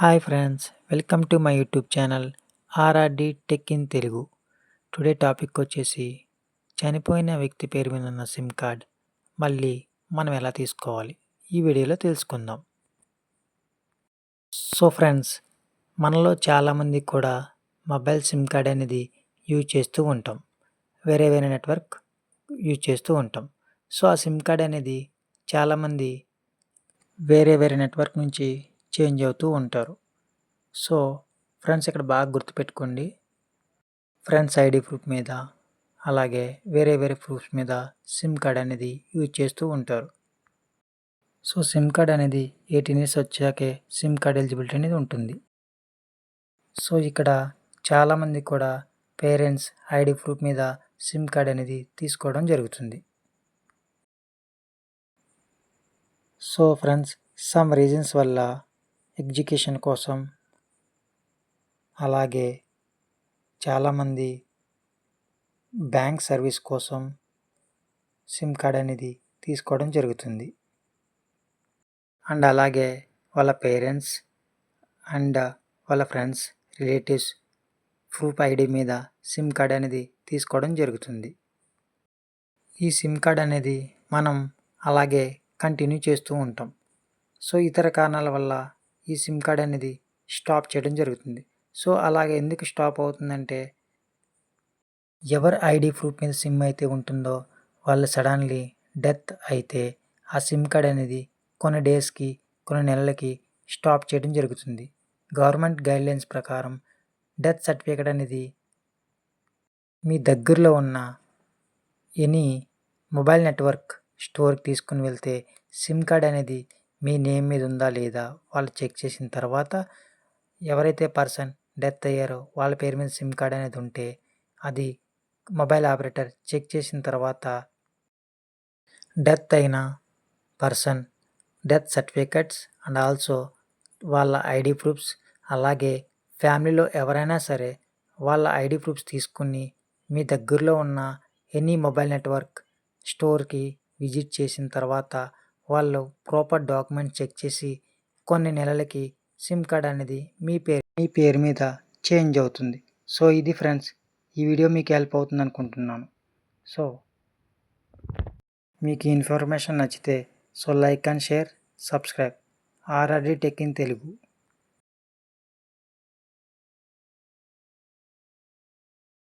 Hi friends, welcome to my YouTube channel RRD tech in Telugu. Today topic వచ్చేసి చనిపోయిన వ్యక్తి పేరు మీద ఉన్న సిమ్ కార్డ్ మళ్ళీ మనం ఎలా తీసుకోవాలి ఈ వీడియోలో తెలుసుకుందాం. సో ఫ్రెండ్స్, మనలో చాలామంది కూడా మొబైల్ సిమ్ కార్డ్ అనేది యూజ్ చేస్తూ ఉంటాం. వేరే నెట్వర్క్ యూజ్ చేస్తూ ఉంటాం. సో ఆ సిమ్ కార్డ్ అనేది చాలామంది వేరే నెట్వర్క్ నుంచి చేంజ్ అవుతూ ఉంటారు. సో ఫ్రెండ్స్, ఇక్కడ బాగా గుర్తుపెట్టుకోండి, ఫ్రెండ్స్ ఐడి ప్రూఫ్ మీద అలాగే వేరే ప్రూఫ్స్ మీద సిమ్ కార్డ్ అనేది యూజ్ చేస్తూ ఉంటారు. సో సిమ్ కార్డ్ అనేది 18 ఇయర్స్ వచ్చాకే సిమ్ కార్డ్ ఎలిజిబిలిటీ అనేది ఉంటుంది. సో ఇక్కడ చాలామంది కూడా పేరెంట్స్ ఐడి ప్రూఫ్ మీద సిమ్ కార్డ్ అనేది తీసుకోవడం జరుగుతుంది. సో ఫ్రెండ్స్, సమ్ రీజన్స్ వల్ల ఎడ్యుకేషన్ కోసం అలాగే చాలామంది బ్యాంక్ సర్వీస్ కోసం సిమ్ కార్డ్ అనేది తీసుకోవడం జరుగుతుంది. అండ్ అలాగే వాళ్ళ పేరెంట్స్ అండ్ వాళ్ళ ఫ్రెండ్స్ రిలేటివ్స్ ప్రూఫ్ ఐడి మీద సిమ్ కార్డ్ అనేది తీసుకోవడం జరుగుతుంది. ఈ సిమ్ కార్డ్ అనేది మనం అలాగే కంటిన్యూ చేస్తూ ఉంటాం. సో ఇతర కారణాల వల్ల ఈ సిమ్ కార్డ్ అనేది స్టాప్ చేయడం జరుగుతుంది. సో అలాగే ఎందుకు స్టాప్ అవుతుందంటే, ఎవరి ఐడి ప్రూఫ్ మీద సిమ్ అయితే ఉంటుందో వాళ్ళు సడన్లీ డెత్ అయితే ఆ సిమ్ కార్డ్ అనేది కొన్ని డేస్కి కొన్ని నెలలకి స్టాప్ చేయడం జరుగుతుంది. గవర్నమెంట్ గైడ్లైన్స్ ప్రకారం డెత్ సర్టిఫికేట్ అనేది మీ దగ్గరలో ఉన్న ఎనీ మొబైల్ నెట్వర్క్ స్టోర్కి తీసుకుని వెళ్తే సిమ్ కార్డ్ అనేది మీ నేమ్ మీద ఉందా లేదా వాళ్ళు చెక్ చేసిన తర్వాత, ఎవరైతే పర్సన్ డెత్ అయ్యారో వాళ్ళ పేరు మీద సిమ్ కార్డ్ అనేది ఉంటే అది మొబైల్ ఆపరేటర్ చెక్ చేసిన తర్వాత డెత్ అయిన person death certificates and also వాళ్ళ ఐడి ప్రూఫ్స్ అలాగే ఫ్యామిలీలో ఎవరైనా సరే వాళ్ళ ఐడి ప్రూఫ్స్ తీసుకుని మీ దగ్గరలో ఉన్న ఎనీ మొబైల్ నెట్వర్క్ స్టోర్కి విజిట్ చేసిన తర్వాత వాళ్ళు ప్రాపర్ డాక్యుమెంట్ చెక్ చేసి కొన్ని నెలలకి సిమ్ కార్డ్ అనేది మీ పేరు మీద చేంజ్ అవుతుంది. సో ఇది ఫ్రెండ్స్, ఈ వీడియో మీకు హెల్ప్ అవుతుంది అనుకుంటున్నాను. సో మీకు ఈ ఇన్ఫర్మేషన్ నచ్చితే like and share, subscribe RRD tech in Telugu.